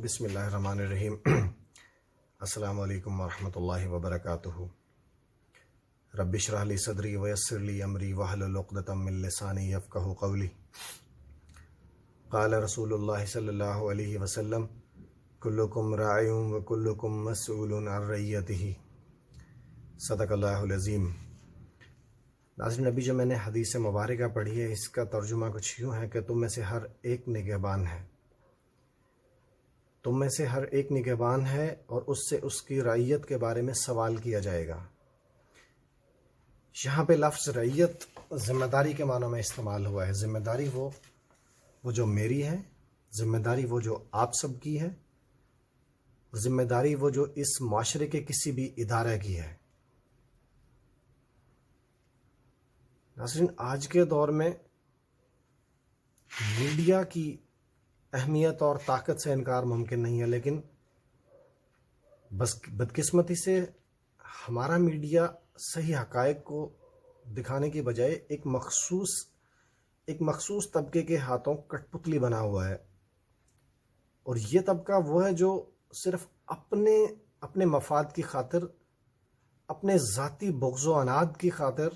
बिस्मिल्लाहिर्रहमानिर्रहीम। अस्सलामु अलैकुम वरहमतुल्लाहि वबरकातुहू। रब्बि इश्रह ली सदरी वयस्सिर ली अमरी वहलुल उक़दतम मिन लिसानी यफ़क़हू क़ौली। क़ाल रसूलुल्लाह सल्लल्लाहु अलैहि वसल्लम कुल्लुकुम राइउन व कुल्लुकुम मसऊलुन अन रइयतिही। सदक़ल्लाहुल अज़ीम। नाज़रीन, अभी जो मैंने हदीस मुबारका पढ़ी है, इसका तर्जुमा कुछ यूँ है कि तुम में से हर एक निगहबान है, तुम में से हर एक निगहबान है और उससे उसकी रइयत के बारे में सवाल किया जाएगा। यहाँ पे लफ्ज़ रइयत ज़िम्मेदारी के मानों में इस्तेमाल हुआ है। ज़िम्मेदारी वो जो मेरी है, ज़िम्मेदारी वो जो आप सब की है, ज़िम्मेदारी वो जो इस माशरे के किसी भी इदारे की है। नाज़रीन, आज के दौर में मीडिया की अहमियत और ताकत से इनकार मुमकिन नहीं है, लेकिन बस बदकिस्मती से हमारा मीडिया सही हक़ाइक़ को दिखाने की बजाय एक मखसूस तबके के हाथों कठपुतली बना हुआ है। और ये तबका वो है जो सिर्फ अपने मफाद की खातिर, अपने ज़ाती बुग़्ज़ व अनाद की खातिर,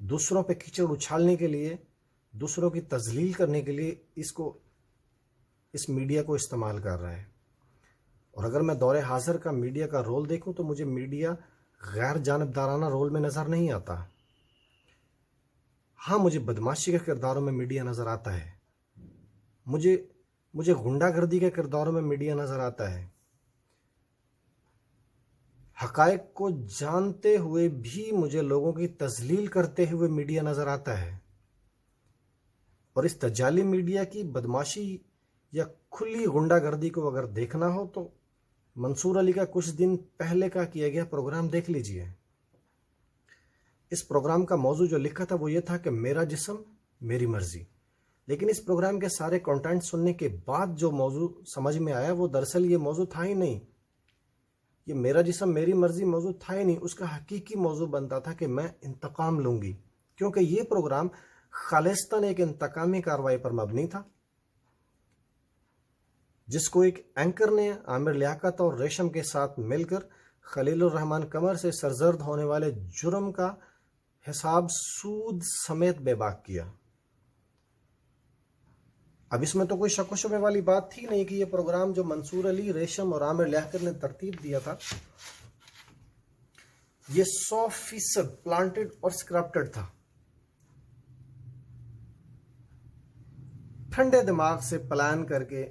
दूसरों पे कीचड़ उछालने के लिए, दूसरों की तज़लील करने के लिए इस मीडिया को इस्तेमाल कर रहा है। और अगर मैं दौरे हाज़िर का मीडिया का रोल देखूं तो मुझे मीडिया गैर जानिबदाराना रोल में नज़र नहीं आता। हाँ, मुझे बदमाशी के किरदारों में मीडिया नज़र आता है, मुझे गुंडागर्दी के किरदारों में मीडिया नज़र आता है। हक़ाइक़ को जानते हुए भी मुझे लोगों की तज़लील करते हुए मीडिया नज़र आता है। और इस तजाली मीडिया की बदमाशी या खुली गुंडागर्दी को अगर देखना हो तो मंसूर अली का कुछ दिन पहले का किया गया प्रोग्राम देख लीजिए। इस प्रोग्राम का मौजू जो लिखा था वो ये था कि मेरा जिस्म मेरी मर्जी। लेकिन इस प्रोग्राम के सारे कंटेंट सुनने के बाद जो मौजू समझ में आया वो दरअसल ये मौजू था ही नहीं। ये मेरा जिस्म मेरी मर्जी मौजू था ही नहीं। उसका हकीकी मौजू बनता था कि मैं इंतकाम लूँगी, क्योंकि ये प्रोग्राम खालिस्तान एक इंतकामी कार्रवाई पर मबनी था, जिसको एक एंकर ने आमिर लियाकत और रेशम के साथ मिलकर खलीलुर रहमान कमर से सरजर्द होने वाले जुर्म का हिसाब सूद समेत बेबाक किया। अब इसमें तो कोई शक व शुबे वाली बात थी नहीं कि यह प्रोग्राम जो मंसूर अली, रेशम और आमिर लियाकत ने तरतीब दिया था, यह 100% प्लांटेड और स्क्रिप्टेड था। ठंडे दिमाग से प्लान करके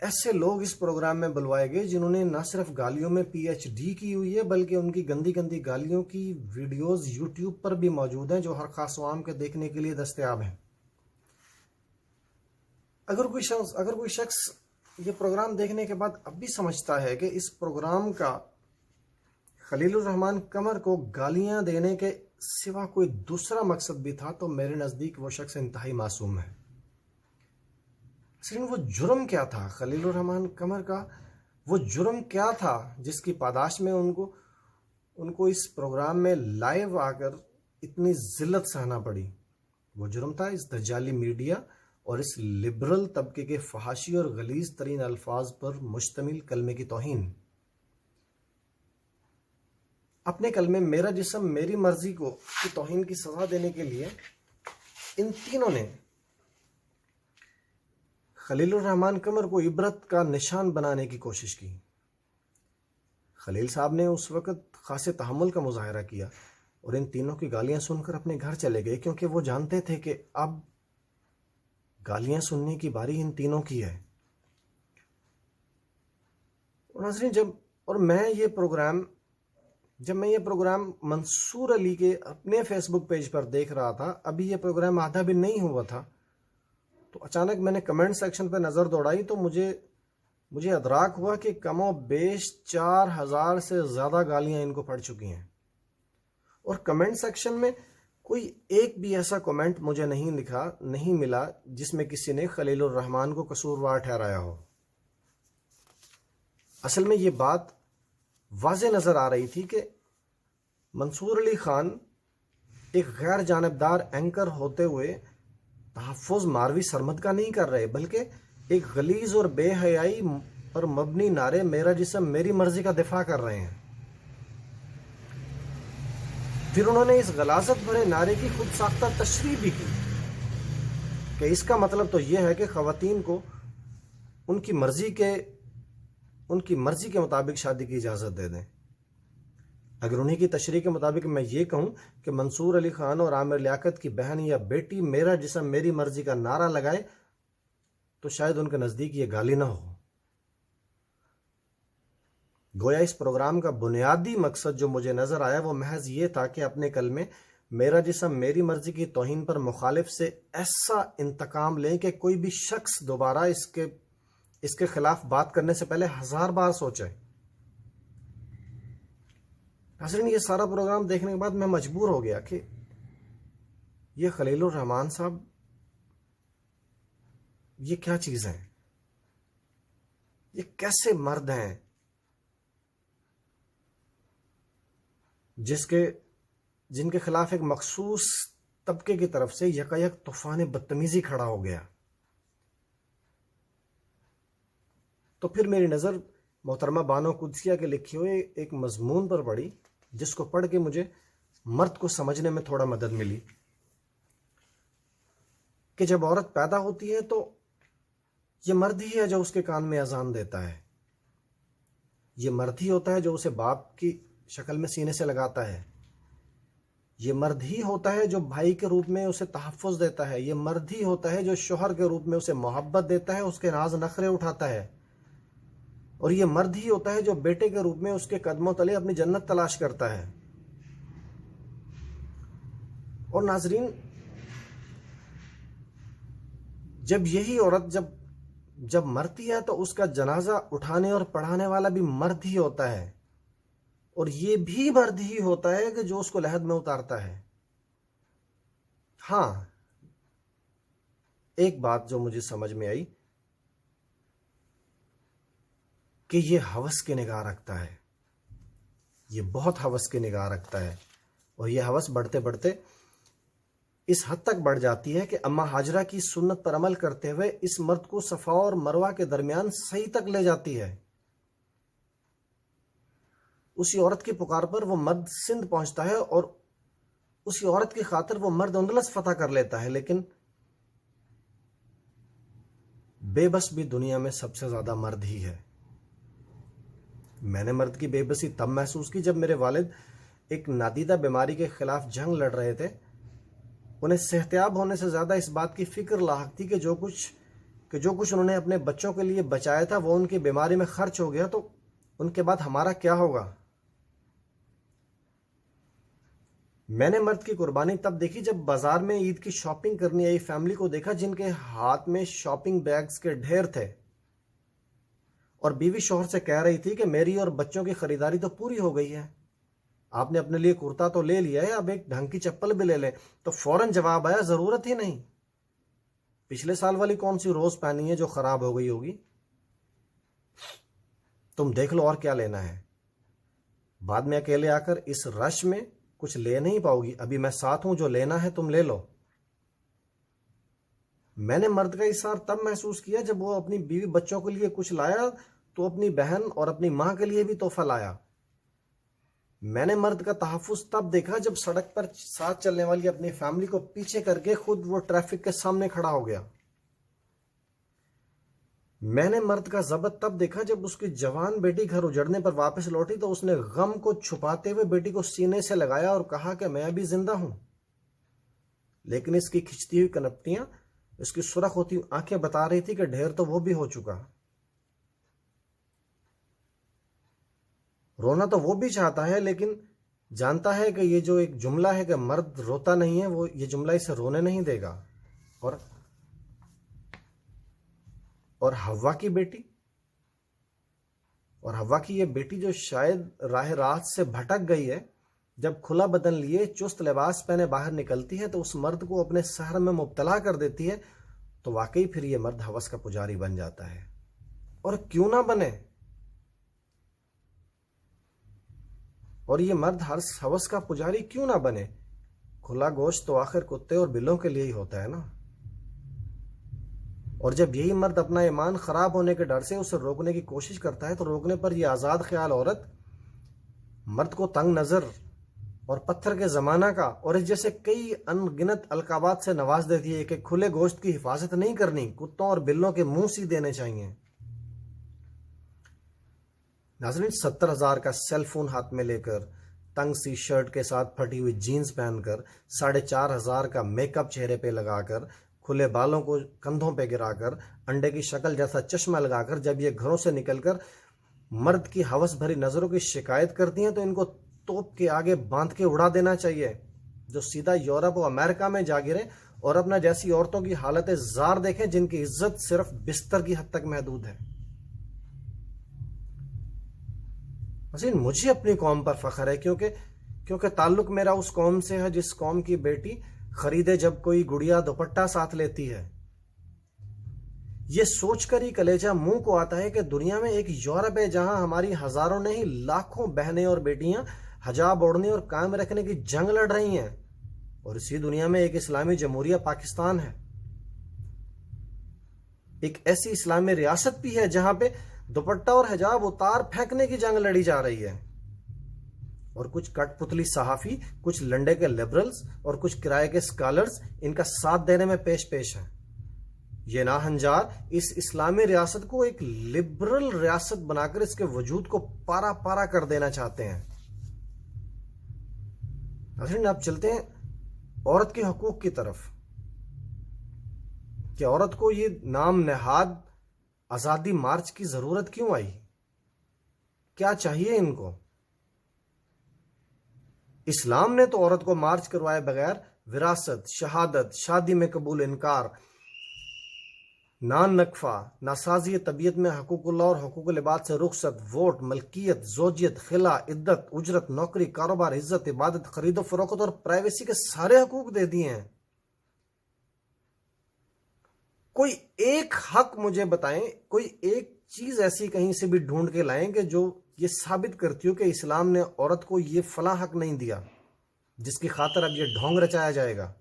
ऐसे लोग इस प्रोग्राम में बुलवाए गए जिन्होंने न सिर्फ गालियों में PhD की हुई है, बल्कि उनकी गंदी गंदी गालियों की वीडियोस YouTube पर भी मौजूद हैं, जो हर खास आवाम के देखने के लिए दस्तयाब हैं। अगर कोई शख्स ये प्रोग्राम देखने के बाद अब भी समझता है कि इस प्रोग्राम का खलीलुर रहमान कमर को गालियां देने के सिवा कोई दूसरा मकसद भी था, तो मेरे नज़दीक वो शख्स इंतहाई मासूम है। सिर्फ वो जुर्म क्या था, खलीलुर रहमान कमर का वो जुर्म क्या था जिसकी पादाश में उनको इस प्रोग्राम में लाइव आकर इतनी जिल्लत सहना पड़ी। वो जुर्म था इस दज्जाली मीडिया और इस लिबरल तबके के फहाशी और गलीज तरीन अल्फाज पर मुश्तमिल कलमे की तौहीन। अपने कलमे मेरा जिस्म मेरी मर्जी को की तौहीन की सजा देने के लिए इन तीनों ने खलीलुर रहमान कमर को इबरत का निशान बनाने की कोशिश की। खलील साहब ने उस वक़्त खासे तहम्मुल का मुजाहरा किया और इन तीनों की गालियां सुनकर अपने घर चले गए, क्योंकि वो जानते थे कि अब गालियां सुनने की बारी इन तीनों की है। और नाज़रीन, जब मैं ये प्रोग्राम मंसूर अली के अपने फेसबुक पेज पर देख रहा था, अभी ये प्रोग्राम आधा भी नहीं हुआ था, तो अचानक मैंने कमेंट सेक्शन पर नज़र दौड़ाई तो मुझे अदराक हुआ कि कमो बेश 4000 से ज़्यादा गालियां इनको पड़ चुकी हैं। और कमेंट सेक्शन में कोई एक भी ऐसा कमेंट मुझे नहीं मिला जिसमें किसी ने खलीलुर रहमान को कसूरवार ठहराया हो। असल में ये बात वाज़े नज़र आ रही थी कि मंसूर अली खान एक गैर जानिबदार एंकर होते हुए तहफ़्फ़ुज़ मारवी सरमद का नहीं कर रहे, बल्कि एक गलीज और बेहयाई और मबनी नारे मेरा जिस्म मेरी मर्जी का दिफा कर रहे हैं। फिर उन्होंने इस गलाजत भरे नारे की खुद साख्ता तशरीह भी की कि इसका मतलब तो यह है कि खवातीन को उनकी मर्जी के मुताबिक शादी की इजाज़त दे दें। अगर उन्हीं की तशरीह के मुताबिक मैं ये कहूं कि मंसूर अली खान और आमिर लियाकत की बहन या बेटी मेरा जिस्म मेरी मर्जी का नारा लगाए तो शायद उनके नज़दीक ये गाली ना हो। गोया इस प्रोग्राम का बुनियादी मकसद जो मुझे नज़र आया वो महज ये था कि अपने कलमे मेरा जिस्म मेरी मर्जी की तौहीन पर मुखालिफ से ऐसा इंतकाम लें कि कोई भी शख्स दोबारा इसके खिलाफ बात करने से पहले 1000 बार सोचे। नाज़रीन, ये सारा प्रोग्राम देखने के बाद मैं मजबूर हो गया कि ये खलीलुर रहमान साहब ये क्या चीज़ है, ये कैसे मर्द हैं जिनके खिलाफ एक मखसूस तबके की तरफ से यकायक तूफान बदतमीजी खड़ा हो गया। तो फिर मेरी नज़र मोहतरमा बानो कुदसिया के लिखे हुए एक मजमून पर पड़ी जिसको पढ़ के मुझे मर्द को समझने में थोड़ा मदद मिली कि जब औरत पैदा होती है तो ये मर्द ही है जो उसके कान में अजान देता है, ये मर्द ही होता है जो उसे बाप की शक्ल में सीने से लगाता है, ये मर्द ही होता है जो भाई के रूप में उसे तहफ़्फ़ुज़ देता है, ये मर्द ही होता है जो शोहर के रूप में उसे मोहब्बत देता है, उसके नाज नखरे उठाता है, और ये मर्द ही होता है जो बेटे के रूप में उसके कदमों तले अपनी जन्नत तलाश करता है। और नाजरीन, जब यही औरत जब मरती है तो उसका जनाजा उठाने और पढ़ाने वाला भी मर्द ही होता है, और ये भी मर्द ही होता है कि जो उसको लहद में उतारता है। हाँ, एक बात जो मुझे समझ में आई कि ये हवस की निगाह रखता है, ये बहुत हवस की निगाह रखता है, और ये हवस बढ़ते बढ़ते इस हद तक बढ़ जाती है कि अम्मा हाजरा की सुन्नत पर अमल करते हुए इस मर्द को सफ़ा और मरवा के दरमियान सही तक ले जाती है। उसी औरत की पुकार पर वो मर्द सिंध पहुंचता है और उसी औरत की खातिर वो मर्द अंदलस फतह कर लेता है। लेकिन बेबस भी दुनिया में सबसे ज्यादा मर्द ही है। मैंने मर्द की बेबसी तब महसूस की जब मेरे वालिद एक नादीदा बीमारी के खिलाफ जंग लड़ रहे थे। उन्हें सेहतियाब होने से ज्यादा इस बात की फिक्र लाहक थी कि जो कुछ उन्होंने अपने बच्चों के लिए बचाया था वो उनकी बीमारी में खर्च हो गया, तो उनके बाद हमारा क्या होगा। मैंने मर्द की कुर्बानी तब देखी जब बाजार में ईद की शॉपिंग करने आई फैमिली को देखा जिनके हाथ में शॉपिंग बैग्स के ढेर थे, और बीवी शौहर से कह रही थी कि मेरी और बच्चों की खरीदारी तो पूरी हो गई है, आपने अपने लिए कुर्ता तो ले लिया है, अब एक ढंग की चप्पल भी ले लें। तो फौरन जवाब आया, जरूरत ही नहीं, पिछले साल वाली कौन सी रोज पहनी है जो खराब हो गई होगी, तुम देख लो और क्या लेना है। बाद में अकेले आकर इस रश में कुछ ले नहीं पाओगी, अभी मैं साथ हूं, जो लेना है तुम ले लो। मैंने मर्द का इशार तब महसूस किया जब वो अपनी बीवी बच्चों के लिए कुछ लाया तो अपनी बहन और अपनी मां के लिए भी तोहफा लाया। मैंने मर्द का तहफ्फुज तब देखा जब सड़क पर साथ चलने वाली अपनी फैमिली को पीछे करके खुद वो ट्रैफिक के सामने खड़ा हो गया। मैंने मर्द का जबत तब देखा जब उसकी जवान बेटी घर उजड़ने पर वापस लौटी तो उसने गम को छुपाते हुए बेटी को सीने से लगाया और कहा कि मैं अभी जिंदा हूं। लेकिन इसकी खिंचती हुई कनपटियां, इसकी सुरख होती हुई आंखें बता रही थी कि ढेर तो वो भी हो चुका। रोना तो वो भी चाहता है, लेकिन जानता है कि ये जो एक जुमला है कि मर्द रोता नहीं है, वो ये जुमला इसे रोने नहीं देगा। और हव्वा की बेटी, और हव्वा की ये बेटी जो शायद राह रात से भटक गई है, जब खुला बदन लिए चुस्त लिबास पहने बाहर निकलती है तो उस मर्द को अपने सहर में मुब्तला कर देती है। तो वाकई फिर ये मर्द हवस का पुजारी बन जाता है। और क्यों ना बने, और ये मर्द हर हवस का पुजारी क्यों ना बने। खुला गोश्त तो आखिर कुत्ते और बिल्लों के लिए ही होता है ना। और जब यही मर्द अपना ईमान खराब होने के डर से उसे रोकने की कोशिश करता है, तो रोकने पर यह आज़ाद ख्याल औरत मर्द को तंग नज़र और पत्थर के ज़माना का और इस जैसे कई अनगिनत अलकाबात से नवाज देती है कि खुले गोश्त की हिफाजत नहीं करनी, कुत्तों और बिल्लों के मुंह सी देने चाहिए। नाज़रीन, 70,000 का सेल फोन हाथ में लेकर, तंग सी शर्ट के साथ फटी हुई जीन्स पहनकर, 4,500 का मेकअप चेहरे पे लगाकर, खुले बालों को कंधों पे गिराकर, अंडे की शक्ल जैसा चश्मा लगाकर जब ये घरों से निकलकर मर्द की हवस भरी नज़रों की शिकायत करती हैं, तो इनको तोप के आगे बांध के उड़ा देना चाहिए, जो सीधा यूरोप और अमेरिका में जा गिरे और अपना जैसी औरतों की हालत जार देखें जिनकी इज्जत सिर्फ बिस्तर की हद तक महदूद है। मुझे अपनी कौम पर फख्र है, क्योंकि ताल्लुक मेरा उस कौम से है जिस कौम की बेटी खरीदे जब कोई गुड़िया दुपट्टा साथ लेती है। ये सोचकर ही कलेजा मुंह को आता है कि दुनिया में एक यूरोप है जहां हमारी हजारों नहीं लाखों बहनें और बेटियां हिजाब ओढ़ने और कायम रखने की जंग लड़ रही हैं, और इसी दुनिया में एक इस्लामी जमहूरिया पाकिस्तान है, एक ऐसी इस्लामी रियासत भी है जहां पे दुपट्टा और हिजाब उतार फेंकने की जंग लड़ी जा रही है, और कुछ कठपुतली सहाफी, कुछ लंडे के लिबरल्स और कुछ किराए के स्कॉलर्स इनका साथ देने में पेश पेश हैं। ये नाहंजार इस इस्लामी रियासत को एक लिबरल रियासत बनाकर इसके वजूद को पारा पारा कर देना चाहते हैं। अब चलते हैं औरत के हकूक की तरफ कि औरत को ये नाम नेहाद आजादी मार्च की जरूरत क्यों आई, क्या चाहिए इनको। इस्लाम ने तो औरत को मार्च करवाए बगैर विरासत, शहादत, शादी में कबूल इनकार, नान नकफा, नासाजी तबीयत में हकूकुल्लाह और हकूकुल इबाद से रुखसत, वोट, मलकियत, जोजियत, खिला, इद्दत, उजरत, नौकरी, कारोबार, इज्जत, इबादत, खरीदो फरोख्त और प्राइवेसी के सारे हकूक दे दिए हैं। कोई एक हक मुझे बताएं, कोई एक चीज ऐसी कहीं से भी ढूंढ के लाएं कि जो ये साबित करती हो कि इस्लाम ने औरत को ये फला हक नहीं दिया जिसकी खातर अब ये ढोंग रचाया जाएगा।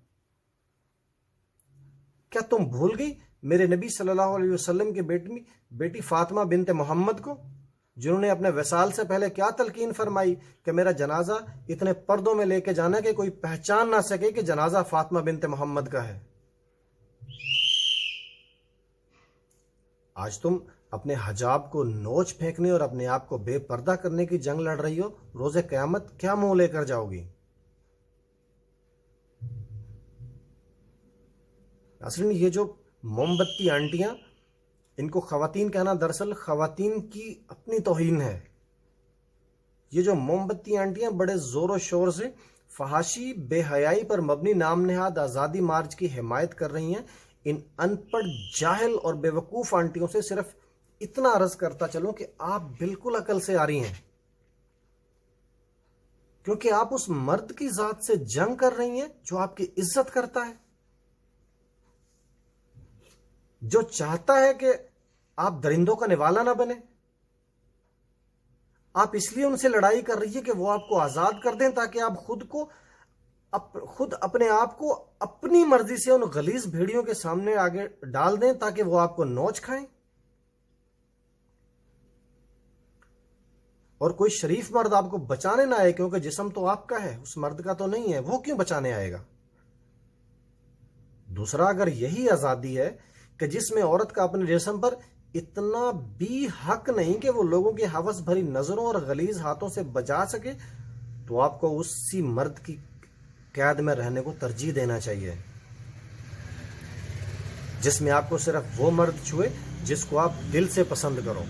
क्या तुम भूल गई मेरे नबी सल्लल्लाहु अलैहि वसल्लम की बेटी फातिमा बिनते मोहम्मद को, जिन्होंने अपने वसाल से पहले क्या तलकीन फरमाई कि मेरा जनाजा इतने पर्दों में लेके जाना कि कोई पहचान ना सके कि जनाजा फातिमा बिनते मोहम्मद का है। आज तुम अपने हिजाब को नोच फेंकने और अपने आप को बेपर्दा करने की जंग लड़ रही हो, रोजे क़यामत क्या मुंह लेकर जाओगी। असल में ये जो मोमबत्ती आंटियां, इनको खवातीन कहना दरअसल खवातीन की अपनी तौहीन है। ये जो मोमबत्ती आंटियां बड़े जोरों शोर से फहाशी, बेहयाई पर मबनी नाम नेहाद आज़ादी मार्च की हिमायत कर रही हैं। इन अनपढ़, जाहिल और बेवकूफ़ आंटियों से सिर्फ इतना अर्ज करता चलो कि आप बिल्कुल अकल से आ रही हैं, क्योंकि आप उस मर्द की जात से जंग कर रही हैं जो आपकी इज्जत करता है, जो चाहता है कि आप दरिंदों का निवाला ना बने। आप इसलिए उनसे लड़ाई कर रही है कि वो आपको आजाद कर दें ताकि आप खुद अपने आप को अपनी मर्जी से उन गलीज भेड़ियों के सामने आगे डाल दें ताकि वो आपको नोच खाएं। और कोई शरीफ मर्द आपको बचाने ना आए, क्योंकि जिस्म तो आपका है, उस मर्द का तो नहीं है, वो क्यों बचाने आएगा। दूसरा, अगर यही आजादी है कि जिसमें औरत का अपने जिस्म पर इतना भी हक नहीं कि वो लोगों की हवस भरी नजरों और गलीज हाथों से बचा सके, तो आपको उसी मर्द की कैद में रहने को तरजीह देना चाहिए जिसमें आपको सिर्फ वो मर्द छुए जिसको आप दिल से पसंद करो,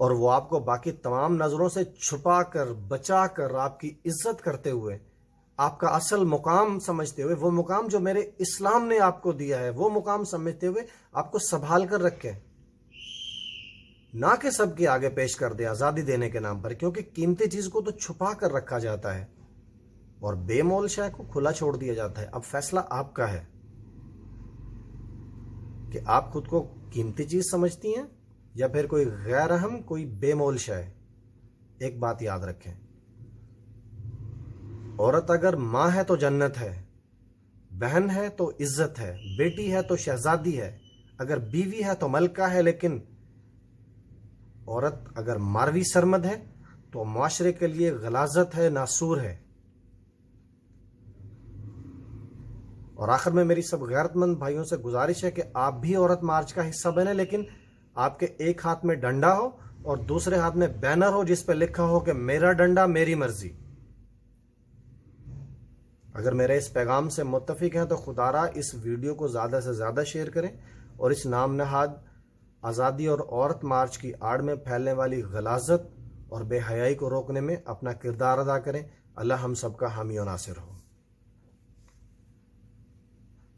और वो आपको बाकी तमाम नजरों से छुपा कर, बचा कर, आपकी इज्जत करते हुए, आपका असल मुकाम समझते हुए, वो मुकाम जो मेरे इस्लाम ने आपको दिया है, वो मुकाम समझते हुए आपको संभाल कर रखे, ना कि सबके आगे पेश कर दे आजादी देने के नाम पर। क्योंकि कीमती चीज को तो छुपा कर रखा जाता है और बेमोल शय को खुला छोड़ दिया जाता है। अब फैसला आपका है कि आप खुद को कीमती चीज समझती हैं या फिर कोई गैर अहम, कोई बेमोल शय। एक बात याद रखें, औरत अगर मां है तो जन्नत है, बहन है तो इज्जत है, बेटी है तो शहजादी है, अगर बीवी है तो मलका है, लेकिन औरत अगर मारवी सरमद है तो माशरे के लिए गलाजत है, नासूर है। और आखिर में मेरी सब गैरतमंद भाइयों से गुजारिश है कि आप भी औरत मार्च का हिस्सा बने, लेकिन आपके एक हाथ में डंडा हो और दूसरे हाथ में बैनर हो जिस पर लिखा हो कि मेरा डंडा मेरी मर्जी। अगर मेरे इस पैगाम से मुत्तफिक हैं तो खुदारा इस वीडियो को ज़्यादा से ज़्यादा शेयर करें और इस नाम नहाद आज़ादी और औरत मार्च की आड़ में फैलने वाली गलाजत और बेहयाई को रोकने में अपना किरदार अदा करें। अल्लाह हम सबका हामी और नासिर हो।